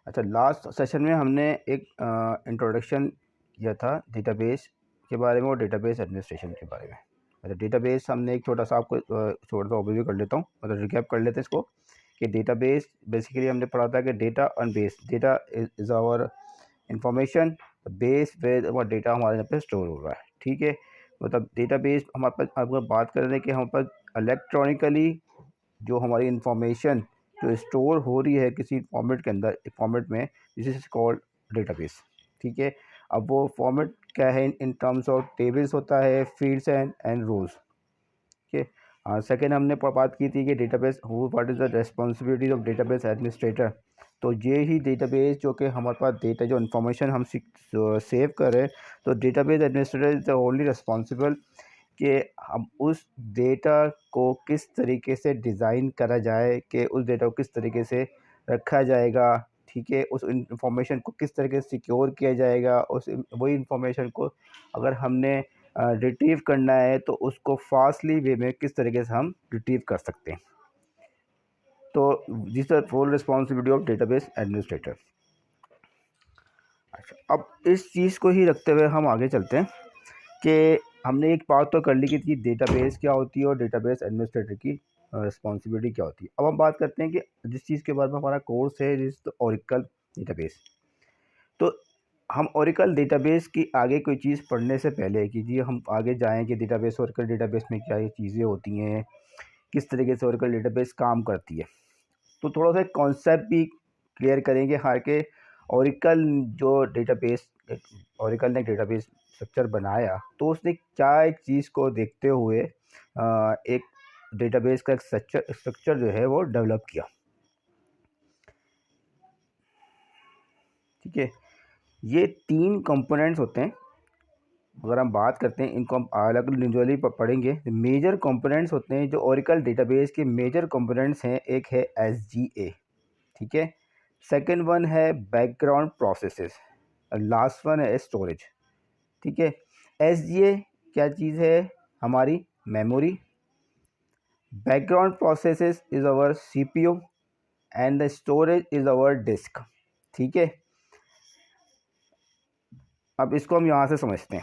अच्छा, last session में हमने एक इंट्रोडक्शन किया था डेटाबेस के बारे में और डेटाबेस एडमिनिस्ट्रेशन के बारे में। अच्छा, डेटाबेस हमने एक छोटा सा आपको छोटा सा ओवरव्यू कर लेता हूँ, मतलब रिकैप कर लेते हैं इसको कि डेटाबेस बेसिकली हमने पढ़ा था कि data on base, data is our information base where और डेटा हमारे यहाँ पे स्टोर हो रहा है। ठीक है, मतलब डेटाबेस हमारे पास, अगर बात कर रहे हैं कि हमारे पास इलेक्ट्रॉनिकली जो हमारी इंफॉर्मेशन जो स्टोर हो रही है किसी फॉर्मेट के अंदर, एक फॉर्मेट में, दिस इज कॉल्ड डेटाबेस। ठीक है, अब वो फॉर्मेट क्या है, इन टर्म्स ऑफ टेबल्स होता है, फील्ड्स एंड रोज। ठीक है, सेकेंड हमने बात की थी कि database who what is the responsibilities of database administrator. तो ये ही डेटाबेस जो कि हमारे पास डेटा जो इन्फॉर्मेशन हम सेव कर रहे हैं, तो database administrator is the only responsible कि हम उस डेटा को किस तरीके से डिज़ाइन करा जाए, कि उस डेटा को किस तरीके से रखा जाएगा। ठीक है, उस इंफॉर्मेशन को किस तरीके से सिक्योर किया जाएगा, वही इंफॉर्मेशन को अगर हमने रिट्रीव करना है तो उसको फास्टली वे में किस तरीके से हम रिट्रीव कर सकते हैं। तो this is full responsibility of database administrator. अच्छा, अब इस चीज़ को ही रखते हुए हम आगे चलते हैं कि हमने एक बात तो कर ली कि डेटाबेस क्या होती है और डेटाबेस एडमिनिस्ट्रेटर की रिस्पॉन्सिबिलिटी क्या होती है। अब हम बात करते हैं कि जिस चीज़ के बारे में हमारा कोर्स है, जिस ओरेकल डेटाबेस। तो हम ओरेकल डेटाबेस की आगे कोई चीज़ पढ़ने से पहले कि जी हम आगे जाएं कि डेटाबेस, ओरेकल डेटाबेस में क्या ये चीज़ें होती हैं, किस तरीके से ओरेकल डेटाबेस काम करती है, तो थोड़ा सा कॉन्सेप्ट भी क्लियर करेंगे। हाँ, के ओरेकल जो डेटाबेस, ओरेकल ने डेटाबेस स्ट्रक्चर बनाया तो उसने क्या एक चीज़ को देखते हुए एक डेटाबेस का एक स्ट्रक्चर जो है वो डेवलप किया। ठीक है, ये 3 कंपोनेंट्स होते हैं। अगर हम बात करते हैं, इनको हम अलग इंडिविजुअली पढ़ेंगे। मेजर कंपोनेंट्स होते हैं जो ओरेकल डेटाबेस के मेजर कंपोनेंट्स हैं। एक है SGA, ठीक है, सेकंड वन है बैकग्राउंड प्रोसेसेस, और लास्ट वन है स्टोरेज। ठीक है, SGA क्या चीज़ है, हमारी memory. Background processes is our CPU and the storage is our disk. ठीक है, अब इसको हम यहाँ से समझते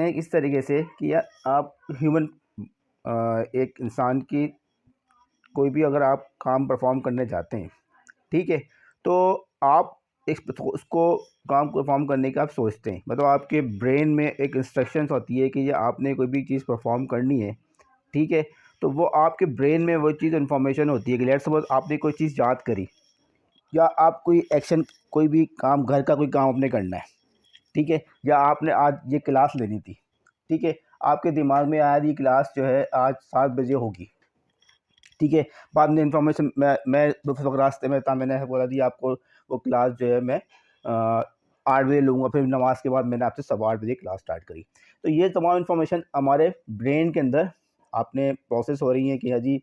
हैं, इस तरीके से कि यार आप ह्यूमन, एक इंसान की कोई भी अगर आप काम परफॉर्म करने जाते हैं, ठीक है, तो आप उसको काम को परफॉर्म करने का आप सोचते हैं, मतलब आपके ब्रेन में एक इंस्ट्रक्शंस होती है कि ये आपने कोई भी चीज़ परफॉर्म करनी है। ठीक है, तो वो आपके ब्रेन में वो चीज़ इन्फॉर्मेशन होती है कि लेट्स सपोज आपने कोई चीज़ याद करी, या आप कोई एक्शन, कोई भी काम, घर का कोई काम आपने करना है। ठीक है, या आपने आज ये क्लास लेनी थी। ठीक है, आपके दिमाग में आया ये क्लास जो है आज 7 बजे होगी। ठीक है, बाद में इन्फॉर्मेशन मैं उस वक्त रास्ते में था, मैंने बोला दी आपको वो क्लास जो है मैं 8 बजे लूँगा, फिर नमाज के बाद मैंने आपसे 8:15 क्लास स्टार्ट करी। तो ये तमाम इन्फॉर्मेशन हमारे ब्रेन के अंदर आपने प्रोसेस हो रही है कि हाँ जी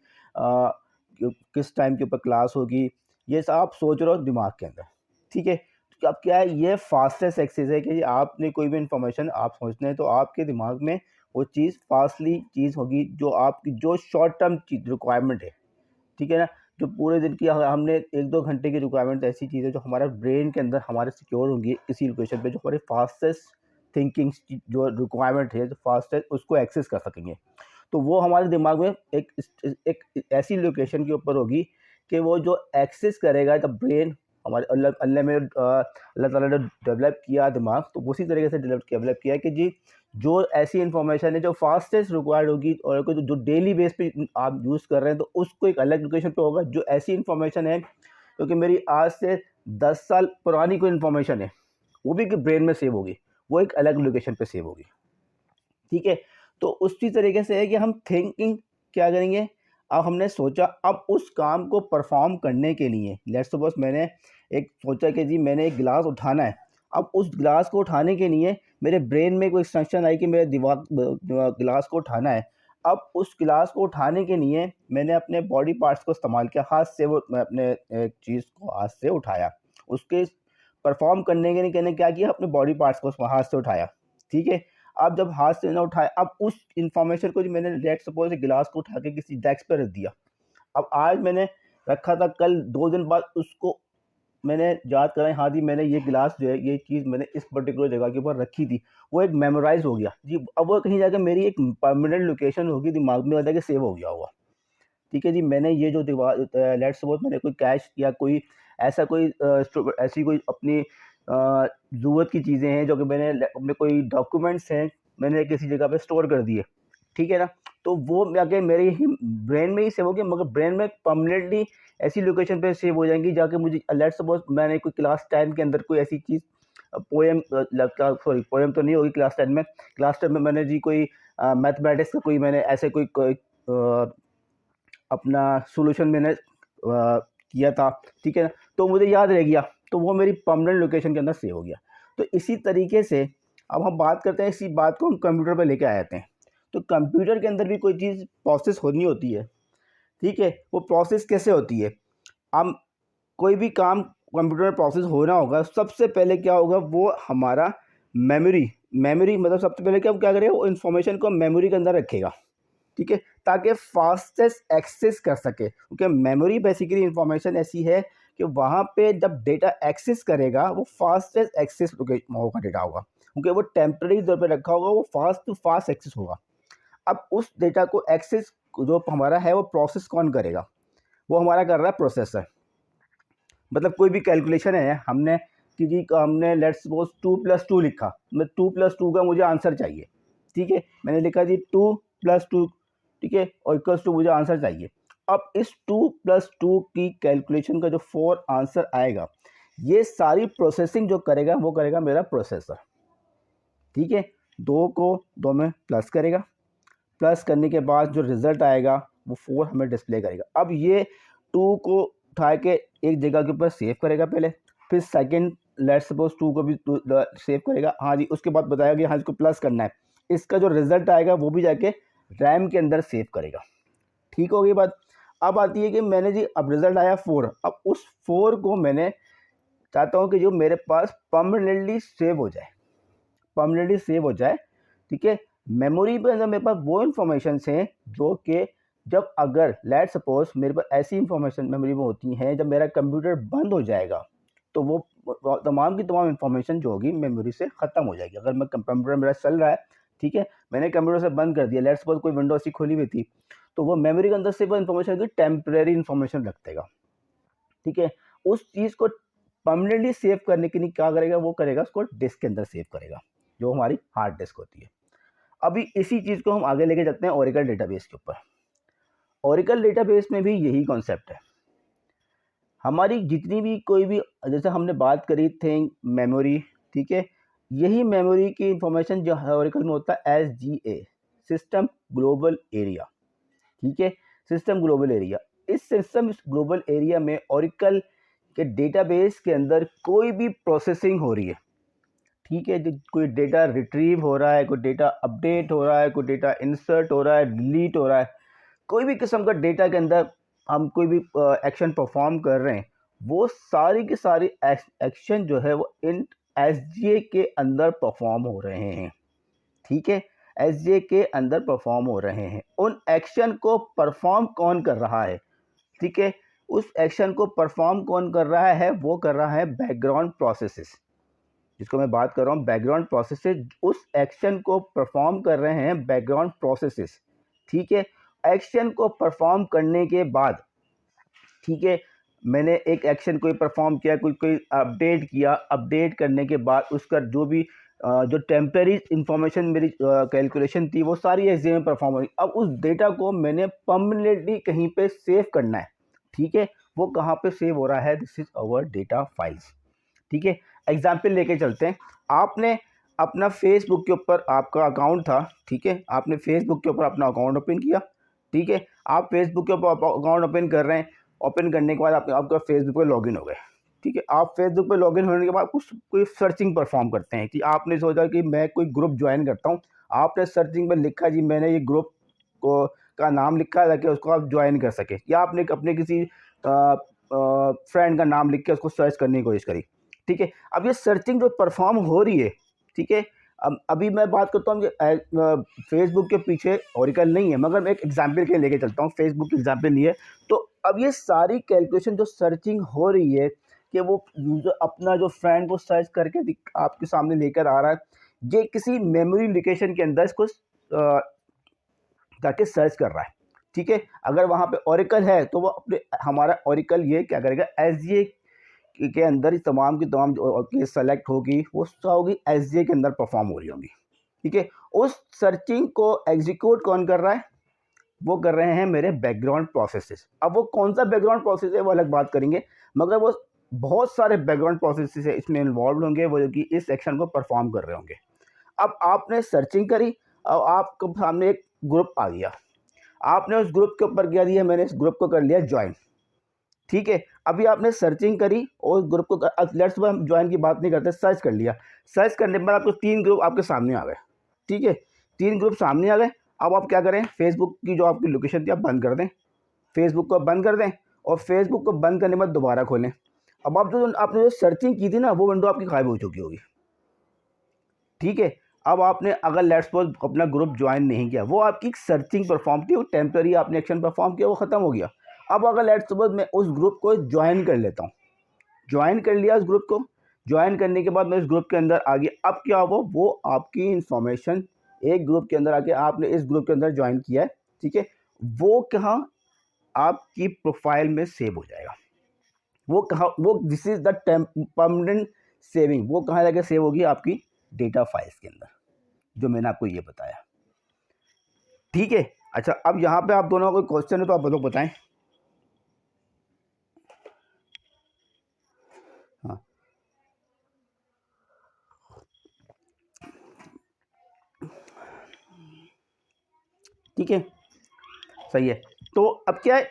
किस टाइम के ऊपर क्लास होगी, ये सब आप सोच रहे हो दिमाग के अंदर। ठीक है, तो अब क्या है, ये फास्टेस्ट एक्सेस है कि आपने कोई भी इन्फॉर्मेशन आप सोचते हैं तो आपके दिमाग में वो चीज़ फास्टली चीज़ होगी जो आपकी जो शॉर्ट टर्म चीज रिक्वायरमेंट है। ठीक है ना, जो पूरे दिन की हमने 1-2 घंटे की रिक्वायरमेंट, ऐसी चीज़ है जो हमारे ब्रेन के अंदर हमारे सिक्योर होंगी इसी लोकेशन पे, जो हमारे फास्टेस्ट थिंकिंग जो रिक्वायरमेंट है, जो फास्टेस्ट उसको एक्सेस कर सकेंगे। तो वो हमारे दिमाग में एक ऐसी लोकेशन के ऊपर होगी कि वो जो एक्सेस करेगा द ब्रेन, हमारे अल्लाह अल्लाह में अल्लाह ताला ने डेवलप किया दिमाग, तो उसी तरीके से डेवलप किया कि जी जो ऐसी इन्फॉर्मेशन है जो फास्टेस्ट रिक्वायर्ड होगी और कोई जो डेली बेस पे आप यूज़ कर रहे हैं तो उसको एक अलग लोकेशन पे होगा। जो ऐसी इन्फॉर्मेशन है क्योंकि मेरी आज से 10 साल पुरानी कोई इन्फॉर्मेशन है, वो भी ब्रेन में सेव होगी, वो एक अलग लोकेशन पे सेव होगी। ठीक है, तो उसी तरीके से है कि हम थिंकिंग क्या करेंगे, अब हमने सोचा अब उस काम को परफॉर्म करने के लिए लेट्स सपोज मैंने एक सोचा कि जी मैंने एक गिलास उठाना है। अब उस गिलास को उठाने के लिए मेरे ब्रेन में कोई इंस्ट्रक्शन आई कि मेरे दिमाग गिलास को उठाना है। अब उस गिलास को उठाने के लिए मैंने अपने बॉडी पार्ट्स को इस्तेमाल किया, हाथ से वो मैं अपने एक चीज़ को हाथ से उठाया। उसके परफॉर्म करने के लिए मैंने क्या किया, अपने बॉडी पार्ट्स को हाथ से उठाया। ठीक है, अब जब हाथ से ना उठाए, अब उस इंफॉर्मेशन को जो मैंने लेट्स सपोज गिलास को उठा के किसी डेस्क पर रख दिया। अब आज मैंने रखा था, कल 2 दिन बाद उसको मैंने याद करा, हाँ जी मैंने ये गिलास जो है ये चीज़ मैंने इस पर्टिकुलर जगह के ऊपर रखी थी, वो एक मेमोराइज हो गया जी। अब वो कहीं जाकर मेरी एक परमानेंट लोकेशन होगी, दिमाग में जाके सेव हो गया होगा। ठीक है जी, मैंने ये जो लेट्स सपोज मैंने कोई कैश या कोई ऐसा कोई ऐसी कोई अपनी ज़रूरत की चीज़ें हैं जो कि मैंने अपने कोई डॉक्यूमेंट्स हैं मैंने किसी जगह पे स्टोर कर दिए, ठीक है ना, तो वो जाके मेरे ही ब्रेन में ही सेव हो गया, मगर ब्रेन में परमानेंटली ऐसी लोकेशन पे सेव हो जाएंगी जाके मुझे लेट्स सपोज मैंने कोई क्लास 10 के अंदर कोई ऐसी चीज़ पोएम सॉरी पोएम तो नहीं होगी क्लास 10 में, क्लास 10 में मैंने जी कोई मैथमेटिक्स का कोई मैंने ऐसे कोई अपना सॉल्यूशन मैंने किया था, ठीक है ना, तो मुझे याद रह गया, तो वो मेरी परमानेंट लोकेशन के अंदर सेव हो गया। तो इसी तरीके से अब हम बात करते हैं, इसी बात को हम कंप्यूटर पे लेके आ जाते हैं। तो कंप्यूटर के अंदर भी कोई चीज़ प्रोसेस होनी होती है, ठीक है, वो प्रोसेस कैसे होती है, हम कोई भी काम कंप्यूटर में प्रोसेस होना होगा, सबसे पहले क्या होगा, वो हमारा मेमोरी मतलब सबसे पहले क्या करेगा, वो इन्फॉर्मेशन को मेमोरी के अंदर रखेगा, ठीक है, ताकि फास्टेस्ट एक्सेस कर सके, क्योंकि मेमोरी बेसिकली इंफॉर्मेशन ऐसी है कि वहाँ पे जब डेटा एक्सेस करेगा वो फास्टेस्ट एक्सेस होगा डेटा होगा, क्योंकि वो टेम्पररी तौर पे रखा होगा, वो फास्ट टू फास्ट एक्सेस होगा। अब उस डेटा को एक्सेस जो हमारा है वो प्रोसेस कौन करेगा, वो हमारा कर रहा है प्रोसेसर। मतलब कोई भी कैलकुलेशन है हमने कि हमने लेट्स सपोज 2+2 लिखा, मैं 2+2 का मुझे आंसर चाहिए, ठीक है, मैंने लिखा जी 2+2, ठीक है, और इक्वल्स टू मुझे आंसर चाहिए। अब इस 2+2 की कैलकुलेशन का जो 4 आंसर आएगा, ये सारी प्रोसेसिंग जो करेगा वो करेगा मेरा प्रोसेसर, ठीक है, 2 को 2 में प्लस करेगा, प्लस करने के बाद जो रिज़ल्ट आएगा वो 4 हमें डिस्प्ले करेगा। अब ये 2 को उठा के एक जगह के ऊपर सेव करेगा पहले, फिर सेकंड लेट्स सपोज 2 को भी सेव करेगा, हाँ जी, उसके बाद बताया कि हाँ इसको प्लस करना है, इसका जो रिज़ल्ट आएगा वो भी जाके रैम के अंदर सेव करेगा। ठीक हो गई बात। अब आती है कि मैंने जी अब रिज़ल्ट आया 4, अब उस 4 को मैंने चाहता हूँ कि जो मेरे पास परमानेंटली सेव हो जाए, ठीक है, मेमोरी पे अंदर मेरे पास वो इन्फॉर्मेशन हैं जो कि जब अगर लेट्स सपोज मेरे पास ऐसी इन्फॉर्मेशन मेमोरी में होती हैं, जब मेरा कंप्यूटर बंद हो जाएगा तो वो तमाम की तमाम इन्फॉर्मेशन जो होगी मेमोरी से ख़त्म हो जाएगी। अगर मैं कंप्यूटर मेरा चल रहा है, ठीक है, मैंने कंप्यूटर से बंद कर दिया, लेट्स सपोज कोई विंडो ऐसी खुली हुई थी, तो वो मेमोरी के अंदर से वो इन्फॉर्मेशन की टेम्परेरी इन्फॉर्मेशन रख देगा, ठीक है, उस चीज़ को परमानेंटली सेव करने के लिए क्या करेगा, वो करेगा उसको डिस्क के अंदर सेव करेगा, जो हमारी हार्ड डिस्क होती है। अभी इसी चीज़ को हम आगे लेके चलते हैं ओरेकल डेटाबेस के ऊपर। ओरेकल डेटाबेस में भी यही कॉन्सेप्ट है, हमारी जितनी भी कोई भी जैसे हमने बात करी थी मेमोरी, ठीक है, यही मेमोरी की इंफॉर्मेशन जो ओरेकल में होता है SGA, सिस्टम ग्लोबल एरिया, ठीक है, सिस्टम ग्लोबल एरिया। इस सिस्टम ग्लोबल एरिया में ओरेकल के डेटाबेस के अंदर कोई भी प्रोसेसिंग हो रही है, ठीक है, जो कोई डेटा रिट्रीव हो रहा है, कोई डेटा अपडेट हो रहा है, कोई डेटा इंसर्ट हो रहा है, डिलीट हो रहा है, कोई भी किस्म का डेटा के अंदर हम कोई भी एक्शन परफॉर्म कर रहे हैं, वो सारी की सारी एक्शन जो है वो इन SGA के अंदर परफॉर्म हो रहे हैं, ठीक है, SGA के अंदर परफॉर्म हो रहे हैं। उन एक्शन को परफॉर्म कौन कर रहा है, ठीक है, उस एक्शन को परफॉर्म कौन कर रहा है, वो कर रहा है बैकग्राउंड प्रोसेसेस, जिसको मैं बात कर रहा हूँ बैकग्राउंड प्रोसेसेस, उस एक्शन को परफॉर्म कर रहे हैं बैकग्राउंड प्रोसेसेस, ठीक है। एक्शन को परफॉर्म करने के बाद, ठीक है, मैंने एक एक्शन कोई परफॉर्म किया, कोई अपडेट किया, अपडेट करने के बाद उसका जो भी जो टेम्परेरी इंफॉर्मेशन मेरी कैलकुलेशन थी वो सारी SGA में परफॉर्म हुई। अब उस डेटा को मैंने परमानेंटली कहीं पे सेव करना है, ठीक है, वो कहाँ पे सेव हो रहा है, this is our data files, ठीक है। एग्जाम्पल लेके चलते हैं, आपने अपना फेसबुक के ऊपर आपका अकाउंट था, ठीक है, आपने फेसबुक के ऊपर अपना अकाउंट ओपन किया, ठीक है, आप फेसबुक के ऊपर अकाउंट ओपन कर रहे हैं, ओपन करने के बाद आपका फेसबुक पे लॉगिन हो गए, ठीक है, आप फेसबुक पे लॉगिन होने के बाद कुछ कोई सर्चिंग परफॉर्म करते हैं कि आपने सोचा कि मैं कोई ग्रुप ज्वाइन करता हूँ, आपने सर्चिंग में लिखा जी मैंने ये ग्रुप को का नाम लिखा है ताकि उसको आप ज्वाइन कर सके, या आपने अपने किसी फ्रेंड का नाम लिख के उसको सर्च करने की कोशिश करी, ठीक है। अब ये सर्चिंग जो परफॉर्म हो रही है, ठीक है, अब अभी मैं बात करता हूँ कि फेसबुक के पीछे ओरेकल नहीं है, मगर मैं एक एग्जांपल के लेके चलता हूँ, फेसबुक की एग्जांपल नहीं है। तो अब ये सारी कैलकुलेशन जो सर्चिंग हो रही है कि वो यूज़र अपना जो फ्रेंड को सर्च करके आपके सामने लेकर आ रहा है, ये किसी मेमोरी लोकेशन के अंदर इसको जाके सर्च कर रहा है, ठीक है। अगर वहाँ पे ओरेकल है तो वो अपने हमारा ओरेकल ये क्या करेगा, एसजीए के अंदर ही तमाम की तमाम जो केस सेलेक्ट होगी वो होगी एसजीए के अंदर परफॉर्म हो रही होंगी, ठीक है। उस सर्चिंग को एग्जीक्यूट कौन कर रहा है, वो कर रहे हैं मेरे बैकग्राउंड प्रोसेसेस। अब वो कौन सा बैकग्राउंड प्रोसेस है वो अलग बात करेंगे, मगर वो बहुत सारे बैकग्राउंड प्रोसेसेस है इसमें इन्वॉल्व होंगे, वो जो कि इस एक्शन को परफॉर्म कर रहे होंगे। अब आपने सर्चिंग करी, अब आपके सामने एक ग्रुप आ गया, आपने उस ग्रुप के ऊपर क्या दिया, मैंने इस ग्रुप को कर लिया ज्वाइन, ठीक है। अभी आपने सर्चिंग करी और उस ग्रुप को लेट्स हम ज्वाइन की बात नहीं करते, सर्च कर लिया। सर्च करने पर आपको 3 ग्रुप आपके सामने आ गए, ठीक है। 3 ग्रुप सामने आ गए। अब आप क्या करें, फेसबुक की जो आपकी लोकेशन थी आप बंद कर दें, फेसबुक को बंद कर दें, और फेसबुक को बंद करने के बाद दोबारा खोलें। अब आप जो आपने जो सर्चिंग की थी ना, वो विंडो आपकी गायब हो चुकी होगी, ठीक है। अब आपने अगर लेट्स सपोज अपना ग्रुप ज्वाइन नहीं किया, वो आपकी सर्चिंग परफॉर्म की, वो टेम्पररी आपने एक्शन परफॉर्म किया, वो ख़त्म हो गया। अब अगर लेट्स सपोज मैं उस ग्रुप को ज्वाइन कर लेता हूँ, ज्वाइन कर लिया उस ग्रुप को, ज्वाइन करने के बाद मैं इस ग्रुप के अंदर आ गया। अब क्या हुआ, वो आपकी इंफॉर्मेशन एक ग्रुप के अंदर आके आपने इस ग्रुप के अंदर ज्वाइन किया है, ठीक है, वो कहाँ आपकी प्रोफाइल में सेव हो जाएगा। वो कहाँ, वो this is the permanent saving, वो कहाँ जाके सेव होगी, आपकी डेटा फाइल्स के अंदर, जो मैंने आपको ये बताया, ठीक है। अच्छा, अब यहाँ पे आप दोनों का कोई क्वेश्चन है तो आप लोग बताएं। हाँ, ठीक है, सही है। तो अब क्या है,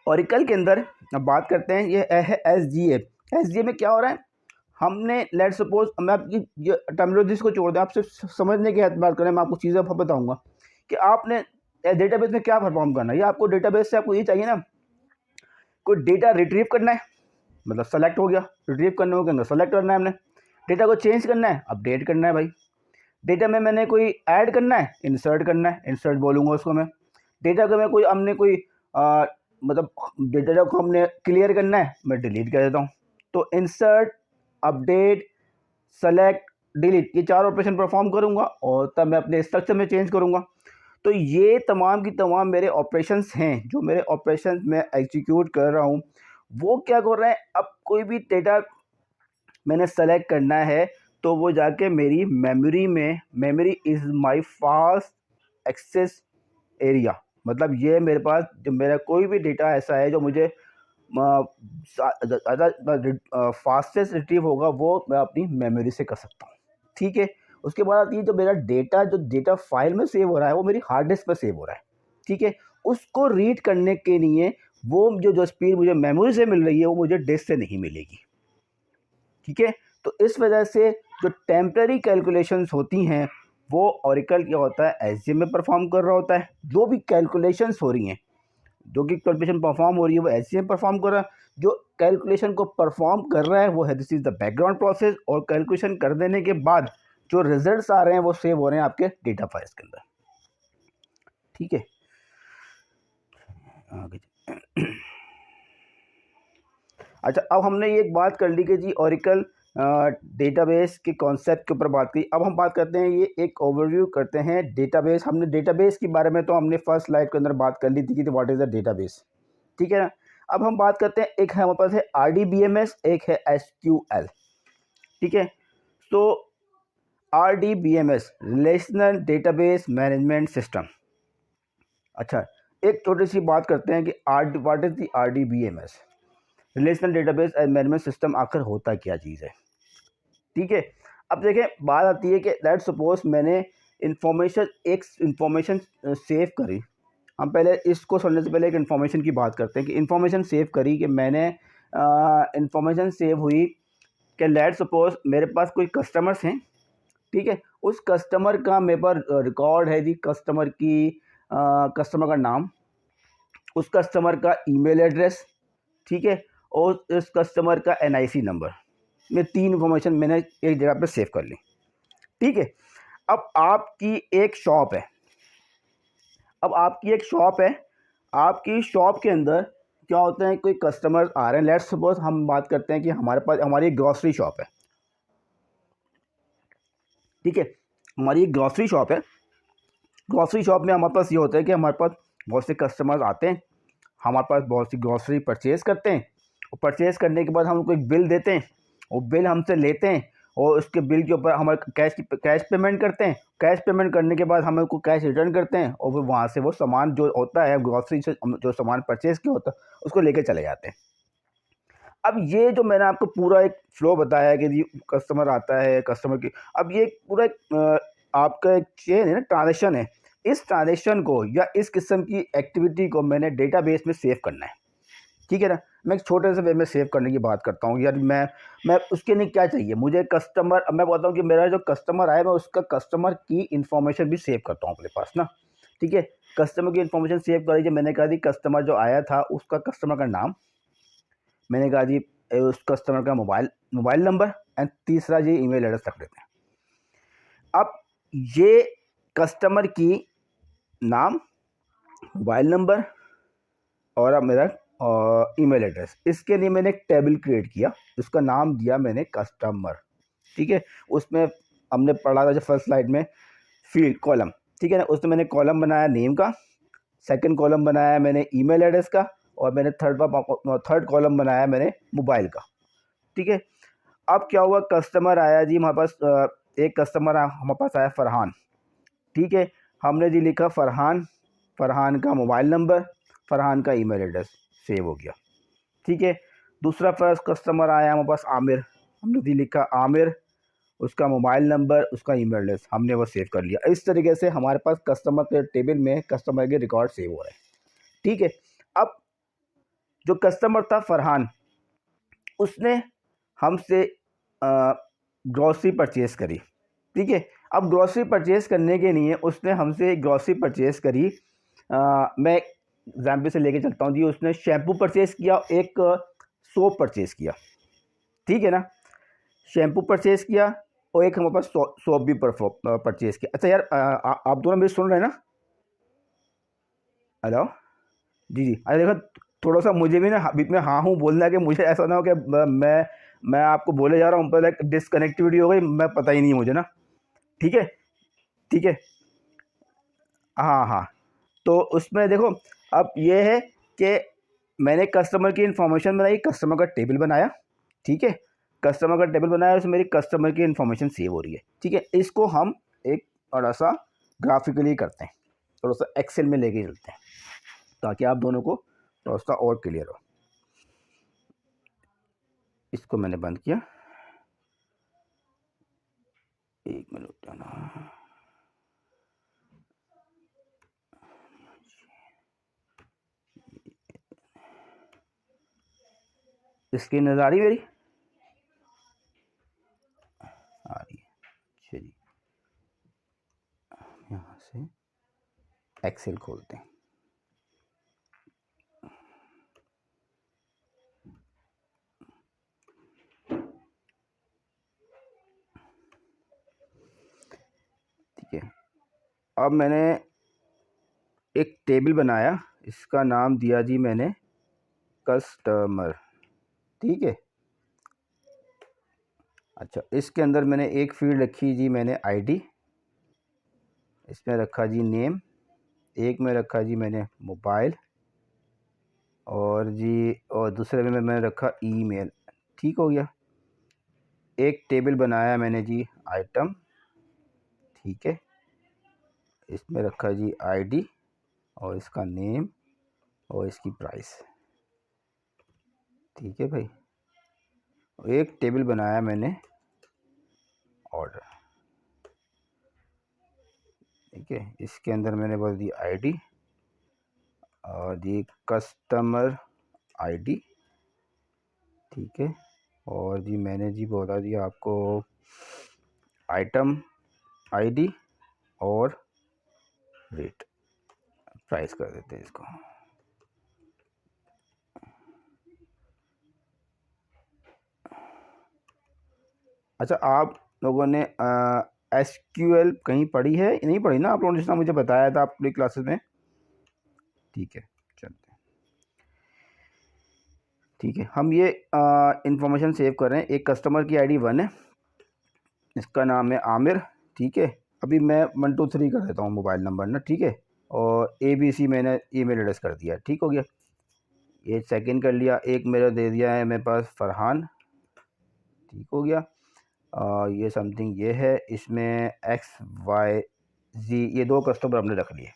ओरेकल के अंदर अब बात करते हैं, ये है एसजीए। एसजीए में क्या हो रहा है, हमने लेट सपोज, मैं आपकी टर्मिनोलॉजीज को छोड़ दें, आपसे समझने की बात करें, मैं आपको चीज़ें बताऊंगा कि आपने डेटाबेस में क्या परफॉर्म करना है। ये आपको डेटाबेस से आपको ये चाहिए ना, कोई डेटा रिट्रीव करना है, मतलब सेलेक्ट हो गया, रिट्रीव करने के अंदर सेलेक्ट करना है हमने, डेटा को चेंज करना है, अपडेट करना है भाई, डेटा में मैंने कोई ऐड करना है, इंसर्ट करना है, इंसर्ट बोलूँगा उसको मैं। डेटा को मैं कोई हमने कोई मतलब डेटा को हमने क्लियर करना है, मैं डिलीट कर देता हूँ। तो इंसर्ट, अपडेट, सेलेक्ट, डिलीट, ये 4 ऑपरेशन परफॉर्म करूँगा और तब मैं अपने स्ट्रक्चर में चेंज करूँगा। तो ये तमाम की तमाम मेरे ऑपरेशंस हैं, जो मेरे ऑपरेशंस में एग्जीक्यूट कर रहा हूँ, वो क्या कर रहे हैं, अब कोई भी डेटा मैंने सेलेक्ट करना है तो वो जाके मेरी मेमोरी में, memory is my fast access area, मतलब ये मेरे पास जो मेरा कोई भी डेटा ऐसा है जो मुझे ज़्यादा फास्टेस्ट रिट्रीव होगा, वो मैं अपनी मेमोरी से कर सकता हूँ, ठीक है। उसके बाद आती है जो मेरा डेटा, जो डेटा फाइल में सेव हो रहा है वो मेरी हार्ड डिस्क पर सेव हो रहा है, ठीक है। उसको रीड करने के लिए वो जो स्पीड मुझे मेमोरी से मिल रही है वो मुझे डिस्क से नहीं मिलेगी, ठीक है। तो इस वजह से जो टेम्पररी कैलकुलेशंस होती हैं वो ओरेकल क्या होता है, एसजीए में परफॉर्म कर रहा होता है। जो भी कैलकुलेशंस हो रही हैं, जो कि कैलकुलेशन परफॉर्म हो रही है वो एसजीए में परफॉर्म कर रहा है। जो कैलकुलेशन को परफॉर्म कर रहा है वो है, this is the background process, और कैलकुलेशन कर देने के बाद जो रिजल्ट्स आ रहे हैं वो सेव हो रहे हैं आपके डेटा फाइल्स के अंदर, ठीक है। आगे अच्छा, अब हमने ये एक बात कर ली कि जी ओरेकल डेटाबेस के कॉन्सेप्ट के ऊपर बात की। अब हम बात करते हैं, ये एक ओवरव्यू करते हैं डेटाबेस। हमने डेटाबेस के बारे में तो हमने फर्स्ट स्लाइड के अंदर बात कर ली थी कि व्हाट इज़ द डेटाबेस, ठीक है ना। अब हम बात करते हैं, एक है हमारे पास है RDBMS, एक है SQL, ठीक है। तो RDBMS, relational database management system. अच्छा, एक छोटी सी बात करते हैं कि what is the RDBMS, relational database management system, आखिर होता क्या चीज़ है, ठीक है। अब देखें, बात आती है कि लेट सपोज मैंने एक इन्फॉर्मेशन सेव करी। हम पहले इसको सुनने से पहले एक इन्फॉर्मेशन की बात करते हैं कि इन्फॉर्मेशन सेव करी, कि मैंने इन्फॉर्मेशन सेव हुई कि लेट सपोज मेरे पास कोई कस्टमर्स हैं, ठीक है। उस कस्टमर का मेरे पास रिकॉर्ड है जी, कस्टमर की कस्टमर का नाम, उस कस्टमर का ईमेल एड्रेस, ठीक है, और उस कस्टमर का NIC नंबर। मैं 3 इन्फॉर्मेशन मैंने एक जगह पे सेव कर ली, ठीक है। अब आपकी एक शॉप है, आपकी शॉप के अंदर क्या होता है, कोई कस्टमर आ रहे हैं। लेट्स सपोज हम बात करते हैं कि हमारे पास हमारी एक ग्रॉसरी शॉप है, ठीक है। हमारी एक ग्रॉसरी शॉप है। ग्रॉसरी शॉप में हमारे पास ये होता है कि हमारे पास बहुत से कस्टमर्स आते हैं, हमारे पास बहुत सी ग्रॉसरी परचेज़ करते हैं, और परचेज़ करने के बाद हम उनको एक बिल देते हैं, वो बिल हमसे लेते हैं, और उसके बिल के ऊपर हमारे कैश पेमेंट करते हैं। कैश पेमेंट करने के बाद हम उनको कैश रिटर्न करते हैं, और फिर वहाँ से वो सामान जो होता है ग्रॉसरी से जो सामान परचेज़ किया होता है उसको लेके चले जाते हैं। अब ये जो मैंने आपको पूरा एक फ्लो बताया है कि जी कस्टमर आता है, कस्टमर की, अब ये पूरा आपका एक चेन है ना, ट्रांजेक्शन है। इस ट्रांजेक्शन को या इस किस्म की एक्टिविटी को मैंने डेटाबेस में सेव करना है, ठीक है ना। मैं एक छोटे से वे में सेव करने की बात करता हूँ यार। मैं उसके लिए क्या चाहिए मुझे, कस्टमर, अब मैं बोलता हूँ कि मेरा जो कस्टमर आया मैं उसका कस्टमर की इन्फॉर्मेशन भी सेव करता हूँ अपने पास ना, ठीक है। कस्टमर की इन्फॉर्मेशन सेव कर लीजिए। मैंने कहा जी कस्टमर जो आया था उसका कस्टमर का नाम, मैंने कहा जी उस कस्टमर का मोबाइल मोबाइल नंबर, एंड तीसरा जी ईमेल एड्रेस रख देते हैं। अब ये कस्टमर की नाम, मोबाइल नंबर और अब मेरा ईमेल एड्रेस, इसके लिए मैंने एक टेबल क्रिएट किया, उसका नाम दिया मैंने कस्टमर, ठीक है। उसमें हमने पढ़ा था जो फर्स्ट स्लाइड में फील्ड कॉलम, ठीक है ना। उसमें मैंने कॉलम बनाया नेम का, सेकंड कॉलम बनाया मैंने ईमेल एड्रेस का, और मैंने थर्ड कॉलम बनाया मैंने मोबाइल का, ठीक है। अब क्या हुआ, कस्टमर आया जी हमारे पास, एक कस्टमर हमारे पास आया फरहान, ठीक है। हमने जी लिखा फरहान, फरहान का मोबाइल नंबर, फरहान का ईमेल एड्रेस सेव हो गया, ठीक है। दूसरा फर्स्ट कस्टमर आया हमारे पास आमिर, हमने जी लिखा आमिर, उसका मोबाइल नंबर, उसका ईमेल एड्रेस, हमने वो सेव कर लिया। इस तरीके से हमारे पास कस्टमर के टेबल में कस्टमर के रिकॉर्ड सेव हो रहे हैं, ठीक है। अब जो कस्टमर था फरहान, उसने हमसे ग्रॉसरी परचेज़ करी, ठीक है। अब ग्रॉसरी परचेज़ करने के लिए उसने हमसे ग्रॉसरी परचेज़ करी। मैं एग्जाम्पल से लेके चलता हूँ जी। उसने शैम्पू परचेज़ किया, एक सोप परचेज़ किया, ठीक है ना। शैम्पू परचेज़ किया और एक हमारे पास सोप भी परचेज़ किया। अच्छा यार, आप दोनों मेरी सुन रहे हैं ना? हेलो, जी जी। अरे देखो, थोड़ा सा मुझे भी ना बीच में हाँ हूँ बोलना है, कि मुझे ऐसा ना हो कि मैं आपको बोले जा रहा हूँ पर डिसकनेक्टिविटी हो गई, मैं पता ही नहीं है मुझे ना, ठीक है। ठीक है, हाँ हाँ। तो उसमें देखो, अब ये है कि मैंने कस्टमर की इन्फॉर्मेशन बनाई, कस्टमर का टेबल बनाया, ठीक है। कस्टमर का टेबल बनाया, उसमें मेरी कस्टमर की इन्फॉर्मेशन सेव हो रही है, ठीक है। इसको हम एक थोड़ा सा ग्राफिकली करते हैं, थोड़ा सा एक्सेल में लेके चलते हैं, ताकि आप दोनों को थोड़ा सा और क्लियर हो। इसको मैंने बंद किया, एक मिनट ना। स्क्रीन नज़र आ रही है मेरी? आ रही है, चलिए यहाँ से एक्सेल खोलते हैं। ठीक है, अब मैंने एक टेबल बनाया, इसका नाम दिया जी मैंने कस्टमर, ठीक है। अच्छा, इसके अंदर मैंने एक फील्ड रखी जी मैंने आईडी, इसमें रखा जी नेम, एक में रखा जी मैंने मोबाइल, और जी और दूसरे में मैंने रखा ईमेल, ठीक हो गया। एक टेबल बनाया मैंने जी आइटम, ठीक है। इसमें रखा जी आईडी और इसका नेम और इसकी प्राइस, ठीक है भाई। एक टेबल बनाया मैंने ऑर्डर, ठीक है। इसके अंदर मैंने बोल दी आईडी और जी कस्टमर आईडी, ठीक है। और जी मैंने जी बोला दिया आपको आइटम आईडी और रेट, प्राइस कर देते हैं इसको। अच्छा, आप लोगों ने SQL कहीं पढ़ी है, नहीं पढ़ी ना आप लोगों ने, जितना मुझे बताया था आपने क्लासेस में। ठीक है, चलते हैं। ठीक है, हम ये इंफॉर्मेशन सेव कर रहे हैं। एक कस्टमर की ID 1 है, इसका नाम है आमिर। ठीक है, अभी मैं 1 2 3 कर देता हूँ मोबाइल नंबर ना। ठीक है, और ABC मैंने ईमेल एड्रेस कर दिया। ठीक हो गया, ये सेकंड कर लिया। एक मेरा दे दिया है मेरे पास फरहान। ठीक हो गया, ये समथिंग ये है, इसमें XYZ ये 2 कस्टमर हमने रख लिए।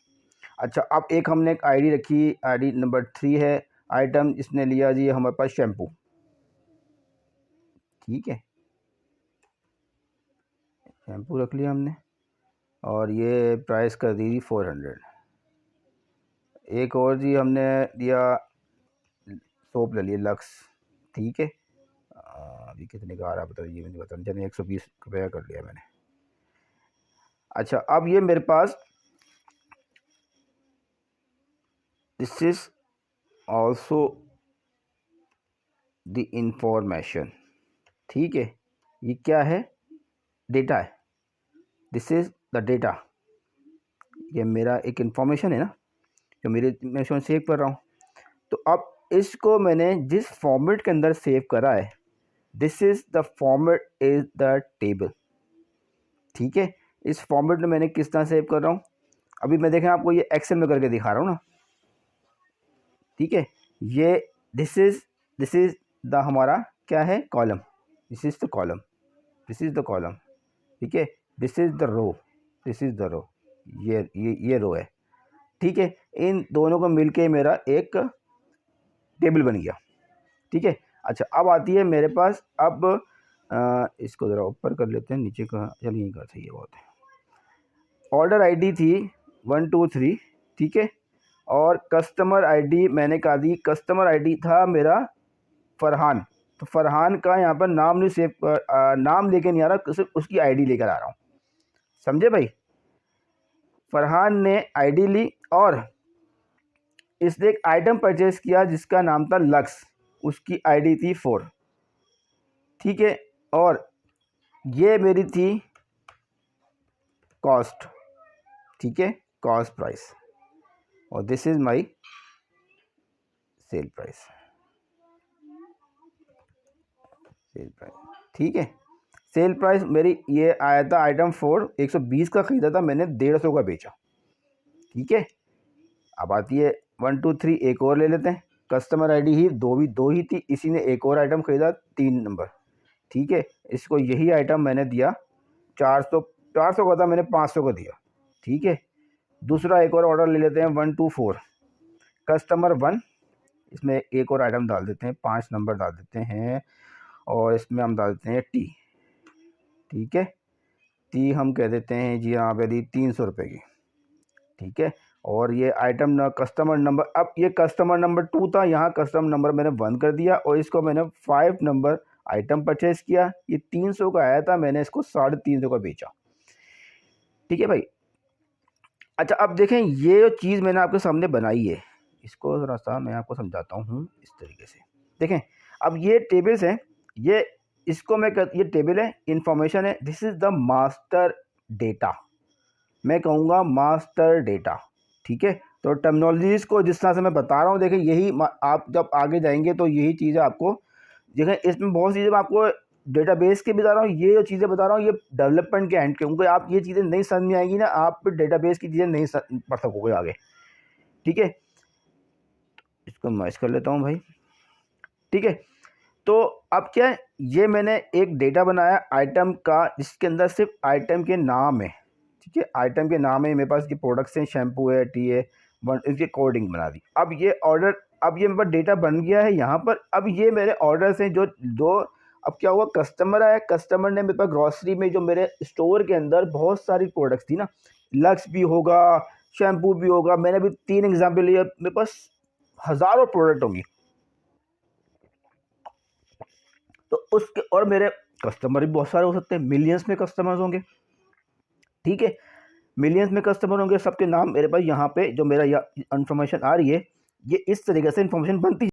अच्छा, अब एक हमने एक ID रखी, ID नंबर 3 है। आइटम इसने लिया जी हमारे पास शैम्पू। ठीक है, शैम्पू रख लिया हमने, और ये प्राइस कर दी 400। एक और जी हमने दिया सोप ले लिए लक्स। ठीक है, अभी कितने का आ रहा है बताइए, मुझे बताना चाहिए। 120 रुपये कर लिया मैंने। अच्छा, अब ये मेरे पास this is also the information. ठीक है, ये क्या है, डेटा है। दिस इज द डेटा, ये मेरा एक इंफॉर्मेशन है ना, जो मेरे मैं इसमें सेव कर रहा हूँ। तो अब इसको मैंने जिस फॉर्मेट के अंदर सेव करा है, this is the format is the table. ठीक है, इस फॉर्मेट में मैंने किस तरह सेव कर रहा हूँ, अभी मैं देखें आपको ये एक्सेल में करके दिखा रहा हूँ ना। ठीक है, ये दिस इज द हमारा क्या है, column. This is the column, this is the column. ठीक है, this is the row, this is the row, ये रो है। ठीक है, इन दोनों को मिलके मेरा एक टेबल बन गया। ठीक है, अच्छा अब आती है मेरे पास, अब इसको ज़रा ऊपर कर लेते हैं, नीचे का चलिए यहीं का सही है, बहुत है। ऑर्डर ID थी 1 2 3। ठीक है, और कस्टमर ID मैंने कहा दी, कस्टमर ID था मेरा फरहान। तो फरहान का यहाँ पर नाम नहीं सेव, नाम लेके नहीं आ रहा, सिर्फ उसकी ID लेकर आ रहा हूँ। समझे भाई, फरहान ने ID ली और इसने एक आइटम परचेज किया जिसका नाम था लक्स, उसकी ID थी 4। ठीक है, और ये मेरी थी कॉस्ट। ठीक है, कॉस्ट प्राइस, और this is my sale price, sale price. ठीक है, सेल प्राइस मेरी ये आया था आइटम 4 120 का ख़रीदा था मैंने, 150 का बेचा। ठीक है, अब आती है 1 2 3, एक और ले लेते हैं। कस्टमर ID ही दो ही थी, इसी ने एक और आइटम ख़रीदा 3 नंबर। ठीक है, इसको यही आइटम मैंने दिया 400 का था, मैंने 500 का दिया। ठीक है, दूसरा एक और ऑर्डर ले लेते हैं 1 2 4, कस्टमर 1, इसमें एक और आइटम डाल देते हैं, 5 नंबर डाल देते हैं, और इसमें हम डाल देते हैं टी। ठीक है, टी हम कह देते हैं जी हाँ भाई 300 रुपये की। ठीक है, और ये आइटम न कस्टमर नंबर, अब ये कस्टमर नंबर 2 था, यहाँ कस्टमर नंबर मैंने 1 कर दिया, और इसको मैंने 5 नंबर आइटम परचेज किया। ये 300 का आया था, मैंने इसको 350 का बेचा। ठीक है भाई, अच्छा अब देखें ये जो चीज़ मैंने आपके सामने बनाई है, इसको ज़रा सा मैं आपको समझाता हूँ इस तरीके से। देखें, अब ये टेबल्स हैं, ये इसको मैं ये टेबल है, इंफॉर्मेशन है, this is the master data, मैं कहूँगा मास्टर डेटा। ठीक है, तो टर्मिनोलॉजीज़ को जिस तरह से मैं बता रहा हूँ, देखें यही आप जब आगे जाएंगे तो यही चीज़ें आपको देखें, इसमें बहुत चीज़ें मैं आपको डेटाबेस के भी बता रहा हूँ, ये जो चीज़ें बता रहा हूँ ये डेवलपमेंट के एंड के, क्योंकि आप ये चीज़ें नहीं समझ में आएंगी ना, आप डेटाबेस की चीज़ें नहीं पढ़ सकोगे आगे। ठीक है, इसको मैच कर लेता हूँ भाई। ठीक है, तो अब क्या है, ये मैंने एक डेटा बनाया आइटम का, जिसके अंदर सिर्फ आइटम के नाम है। ठीक है, आइटम के नाम है, मेरे पास ये प्रोडक्ट्स हैं, शैम्पू है, टी है, इसकी कोडिंग बना दी। अब ये ऑर्डर, अब ये मेरे पास डेटा बन गया है यहाँ पर। अब ये मेरे ऑर्डर्स हैं जो दो, अब क्या हुआ, कस्टमर आया, कस्टमर ने मेरे पास ग्रॉसरी में जो मेरे स्टोर के अंदर बहुत सारी प्रोडक्ट्स थी ना, लक्स भी होगा, शैम्पू भी होगा, मैंने अभी 3 एग्जाम्पल लिया, मेरे पास हज़ारों प्रोडक्ट होंगी। तो उसके और मेरे कस्टमर भी बहुत सारे हो सकते हैं, मिलियंस में कस्टमर्स होंगे। ठीक है, मिलियंस में कस्टमर होंगे, सबके नाम मेरे पास यहाँ पे जो मेरा इन्फॉर्मेशन आ रही है, ये इस तरीके से इन्फॉर्मेशन बनती